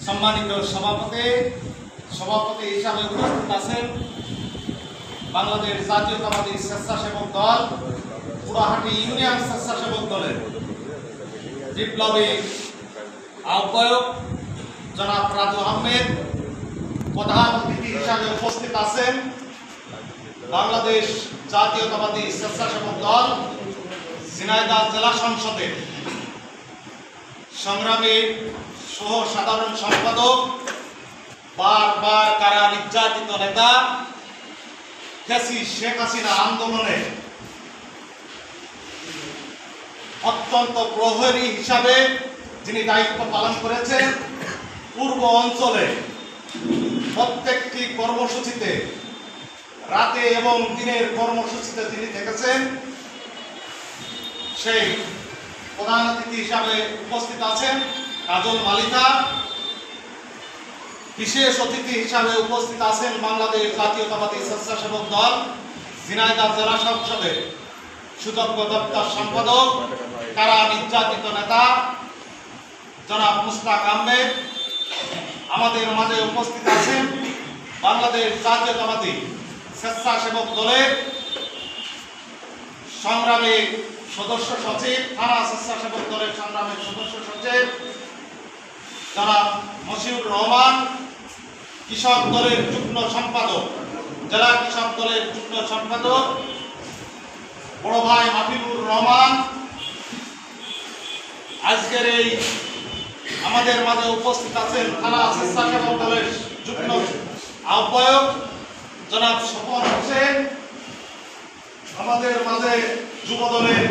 সম্মানিত সভাপতি হিসাবে উপস্থিত আছেন বাংলাদেশ জাতীয়তাবাদী স্বেচ্ছাসেবক দল পুরাহাটি ইউনিয়ন স্বেচ্ছাসেবক দলের বিপ্লবী আহ্বায়ক জনাব রাজু আহমেদ। প্রধান অতিথি হিসাবে উপস্থিত আছেন বাংলাদেশ জাতীয়তাবাদী স্বেচ্ছাসেবক দল ঝিনাইদহ জেলা সংসদের সংগ্রামী সহ সাধারণ সম্পাদক, বারবার কারা নির্যাতিত নেতা, শেখ হাসিনা আন্দোলনে অত্যন্ত প্রহরী হিসাবে যিনি দায়িত্ব পালন করেছেন, পূর্ব অঞ্চলে প্রত্যেকটি কর্মসূচিতে রাতে এবং দিনের কর্মসূচিতে যিনি থেকেছেন, সেই প্রধান অতিথি হিসাবে উপস্থিত আছেন কাজল মালিকা। বিশেষ অতিথি হিসাবে উপস্থিত আছেন বাংলাদেশ জাতীয়তাবাদী স্বেচ্ছাসেবক দল ঝিনাইদহ জেলা সংসদের সুযোগ্য দপ্তর সম্পাদক, কারা নির্যাতিত নেতা জনাব মুস্তাক আহমেদ। আমাদের মাঝে উপস্থিত আছেন বাংলাদেশ জাতীয়তাবাদী স্বেচ্ছাসেবক দলের সংগ্রামী সদস্য সচিব, থানা স্বেচ্ছাসেবক দলের সংগ্রামী সদস্য সচিব জনাব মশিউর রহমান, কৃষক দলের যুগ্ম সম্পাদক, জেলা কৃষক দলের যুগ্ম সম্পাদক বড় ভাই মাফিনুর রহমান। আজকের এই আমাদের মাঝে উপস্থিত আছেন থানা স্বেচ্ছাসেবক দলের যুগ্ম আহ্বায়ক জনাব স্বপন হোসেন। আমাদের মাঝে যুবদলের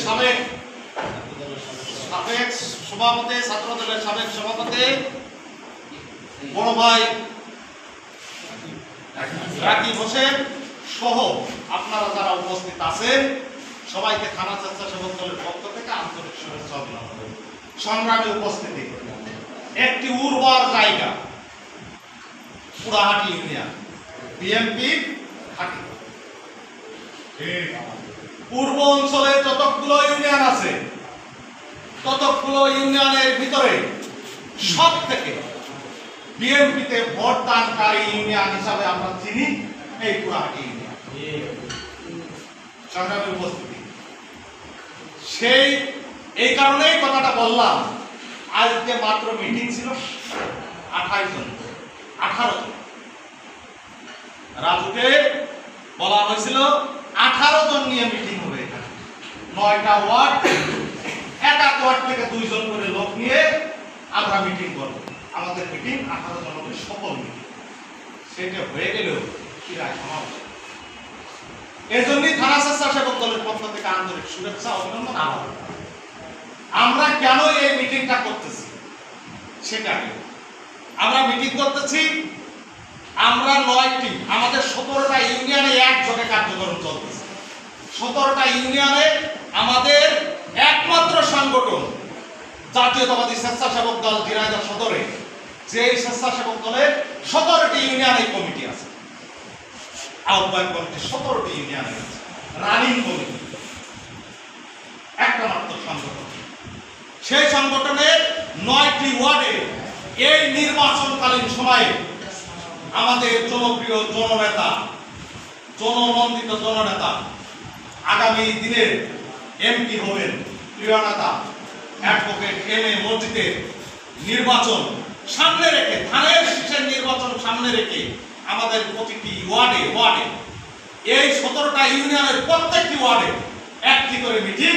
সাবেক সভাপতি, ছাত্র দলের সাবেক সভাপতি বড় ভাই রাকিব হোসেন সহ আপনারা যারা উপস্থিত আছেন সবাইকে থানা স্বেচ্ছাসেবক দলের পক্ষ থেকে আন্তরিক শুভেচ্ছা অভিনন্দন। সংগ্রামী উপস্থিতি, একটি উর্বর জায়গা পুরাহাটি ইউনিয়ন, বিএনপি হাটি। পূর্ব অঞ্চলে যতগুলো ইউনিয়ন আছে ততগুলো ইউনিয়নের ভিতরে সব থেকে বিএনপিতে ভোট দানকারী ইউনিয়ন হিসাবে আমরা চিনি এই পুরাহাটি ইউনিয়ন। সংগ্রামী উপস্থিতি, এই কারণেই কথাটা বললাম। আজকে মাত্র মিটিং ছিল 18 জন। রাজুকে বলা হয়েছিল 18 জন নিয়ে মিটিং হবে। এখানে 9টা ওয়ার্ড, এক ওয়ার্ড থেকে 2 জন করে লোক নিয়ে আমরা মিটিং করব। আমাদের মিটিং 18 জনের সফল মিটিং। সেটা হয়ে গেলেও কি রায় সমাবেশ। এজন্যই থানা স্বেচ্ছাসেবক দলের পক্ষ থেকে আন্তরিক শুভেচ্ছা অভিনন্দন। আমরা কেন এই মিটিংটা করতেছি সেটা আমরা মিটিং করতেছি। আমরা 9টি, আমাদের 17টা ইউনিয়নে একযোগে কার্যক্রম চলতেছে। 17টা ইউনিয়নে আমাদের একমাত্র সংগঠন জাতীয়তাবাদী স্বেচ্ছাসেবক দল ঝিনাইদহ সদরে, যে স্বেচ্ছাসেবক দলের 17টি ইউনিয়নে কমিটি আছে, আহ্বায়ক কমিটি 17টি ইউনিয়নে আছে, রানিং কমিটি একটা মাত্র সংগঠন। সেই সংগঠনের 9টি ওয়ার্ডে এই নির্বাচনকালীন সময়ে আমাদের জনপ্রিয় জননেতা, জননন্দিত জননেতা, আগামী দিনের এমপি হবেন প্রিয় নেতা অ্যাডভোকেট এম এ মসজিদের নির্বাচন সামনে রেখে, ধানের শীষের নির্বাচন সামনে রেখে আমাদের প্রতিটি ওয়ার্ডে এই 17টা ইউনিয়নের প্রত্যেকটি ওয়ার্ডে একটি করে মিটিং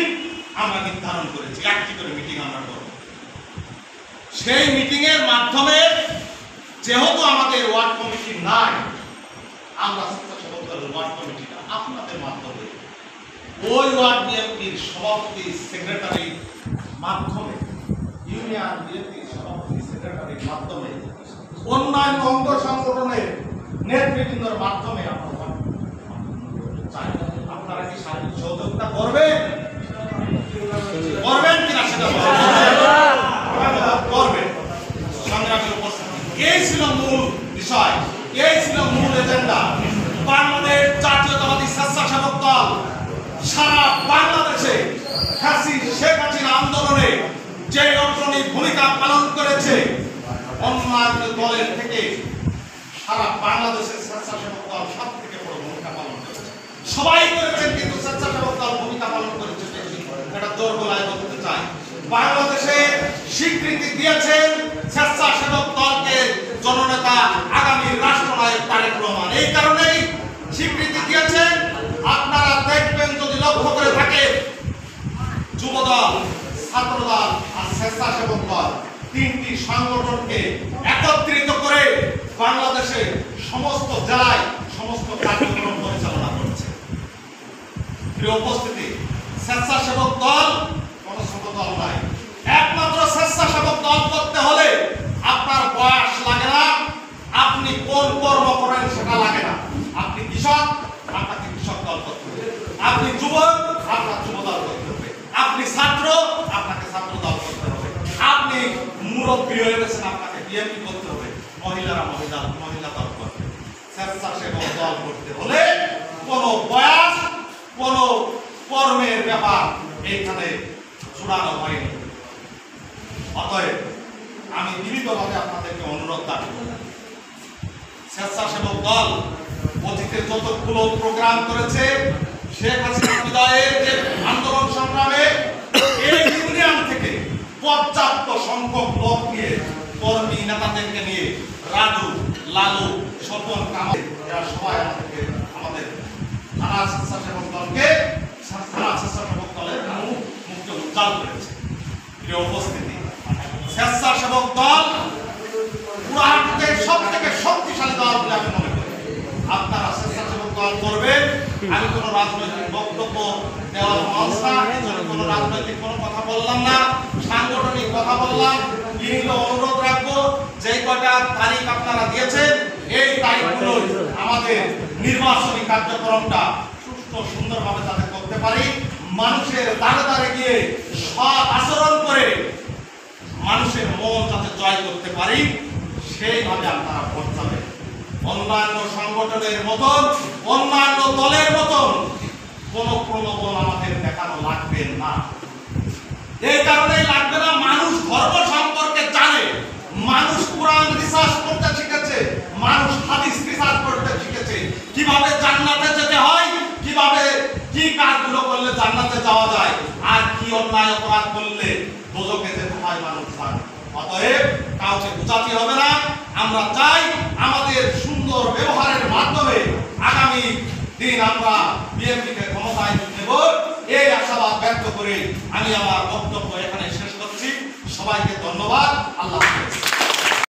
আমরা নির্ধারণ করেছি। একটি করে মিটিং আমরা করব। সেই মিটিং এর মাধ্যমে যেহেতু আমাদের ওয়ার্ড কমিটি নাই, আমরা স্বেচ্ছাসেবক দলের ওয়ার্ড কমিটিটা আপনাদের মাধ্যমে ওই ওয়ার্ড বিএনপির সভাপতি সেক্রেটারির মাধ্যমে, ইউনিয়ন বিএনপির সভাপতি সেক্রেটারির মাধ্যমে, অন্যান্য অঙ্গ সংগঠনের নেতৃবৃন্দের মাধ্যমে আপনারা কি সার্বিক সহযোগিতা করবেন কিনা সেটা করবেন। সংগ্রামী উপস্থিতি, এই ছিল মূল বিষয়, এই ছিল মূল এজেন্ডা। বাংলাদেশ জাতীয়তাবাদী স্বেচ্ছাসেবক দল সারা বাংলাদেশে যে অগ্রণী ভূমিকা পালন করেছে অন্যান্য দলের থেকে সারা বাংলাদেশের স্বেচ্ছাসেবক দল সব থেকে বড় ভূমিকা পালন করেছে। সবাই করেছেন, কিন্তু স্বেচ্ছাসেবক দল ভূমিকা পালন করেছে বেশি। এটা জোর গলায় বলতে চাই। বাংলাদেশে স্বীকৃতি দিয়েছেন স্বেচ্ছাসেবক দলকে জননেতা আগামী রাষ্ট্রনায়ক তারেক রহমান। এই কারণেই স্বীকৃতি দিয়েছেন। আপনারা দেখবেন, যদি লক্ষ্য করে থাকেন, যুবদল, ছাত্রদল আর স্বেচ্ছাসেবক দল তিনটি সংগঠনকে একত্রিত করে বাংলাদেশে সমস্ত জেলায় সমস্ত কার্যক্রম পরিচালনা করছে। প্রিয় উপস্থিতি, স্বেচ্ছাসেবক দল কোন ছোট দল নাই। একমাত্র স্বেচ্ছাসেবক দল করতে হলে আপনার বয়স লাগে না, আপনি কোন কর্ম করেন সেটা লাগে না। আপনি কৃষক, আপনাকে কৃষক দল করতে হবে। আপনি যুবক, আপনার যুব দল করতে হবে। আপনি ছাত্র, আপনাকে ছাত্র দল করতে হবে। আপনি মুরব্বী হয়ে গেছেন, আপনাকে বিএনপি করতে হবে। মহিলারা মহিলা দল করতে হবে। স্বেচ্ছাসেবক দল করতে হলে কোনো বয়স, কোনো কর্মের ব্যাপার এইখানে চূড়ানো হয়নি। অতএব আমি বিনীতভাবে আপনাদেরকে অনুরোধ রাখব, স্বেচ্ছাসেবক দল অতীতে যতগুলো প্রোগ্রাম করেছে, শেখ হাসিনা বিদায়ের যে আন্দোলন সংগ্রামে এই ইউনিয়ন থেকে পর্যাপ্ত সংখ্যক লোক নিয়ে, কর্মী নেতাদেরকে নিয়ে, রাজু, লালু, স্বপন, কামাল, এরা সবাই আমাদের থানা স্বেচ্ছাসেবক দলকে, থানা স্বেচ্ছাসেবক দলের মুখকে উজ্জ্বল করেছে। প্রিয় উপস্থিতি, স্বেচ্ছাসেবক দল পুরাটে সব থেকে শক্তিশালী দল বলে আমি মনে করি। আপনারা স্বেচ্ছাসেবক দল করবেন। আমি কোনো রাজনৈতিক বক্তব্য দেওয়ার মানুষ না, কোনো রাজনৈতিক কোনো কথা বললাম না, সাংগঠনিক কথা বললাম। বিনীত অনুরোধ রাখবো, যে কটা তারিখ আপনারা দিয়েছেন, এই তারিখগুলো আমাদের নির্বাচনী কার্যক্রমটা সুষ্ঠু সুন্দরভাবে যাতে করতে পারি, মানুষের দ্বারে দ্বারে গিয়ে সৎ আচরণ করে মানুষের মন যাতে জয় করতে পারি, সেইভাবে আপনারা ভোট দেবেন। অন্যান্য সংগঠনের মতন, অন্যান্য দলের মতন কোন প্রলোভন আমাদের দেখানো লাগবে না। এই কারণেই লাগবে না, মানুষ ধর্ম সম্পর্কে জানে, মানুষ কোরআন রিসার্চ করতে শিখেছে, মানুষ হাদিস রিসার্চ করতে শিখেছে, কিভাবে জান্নাতে যেতে হয়, কিভাবে কি কাজগুলো করলে জান্নাতে যাওয়া যায়, আর কি অন্যায় অপরাধ করলে দোজখে যেতে হয়, মানুষ জানে। অতএব কাউকে বোঝাতে হবে না। আমরা চাই আমাদের সুন্দর ব্যবহারের মাধ্যমে আগামী দিন আমরা বিএনপিকে ক্ষমতায় নেব, এই আশাবাদ ব্যক্ত করে আমি আমার বক্তব্য এখানে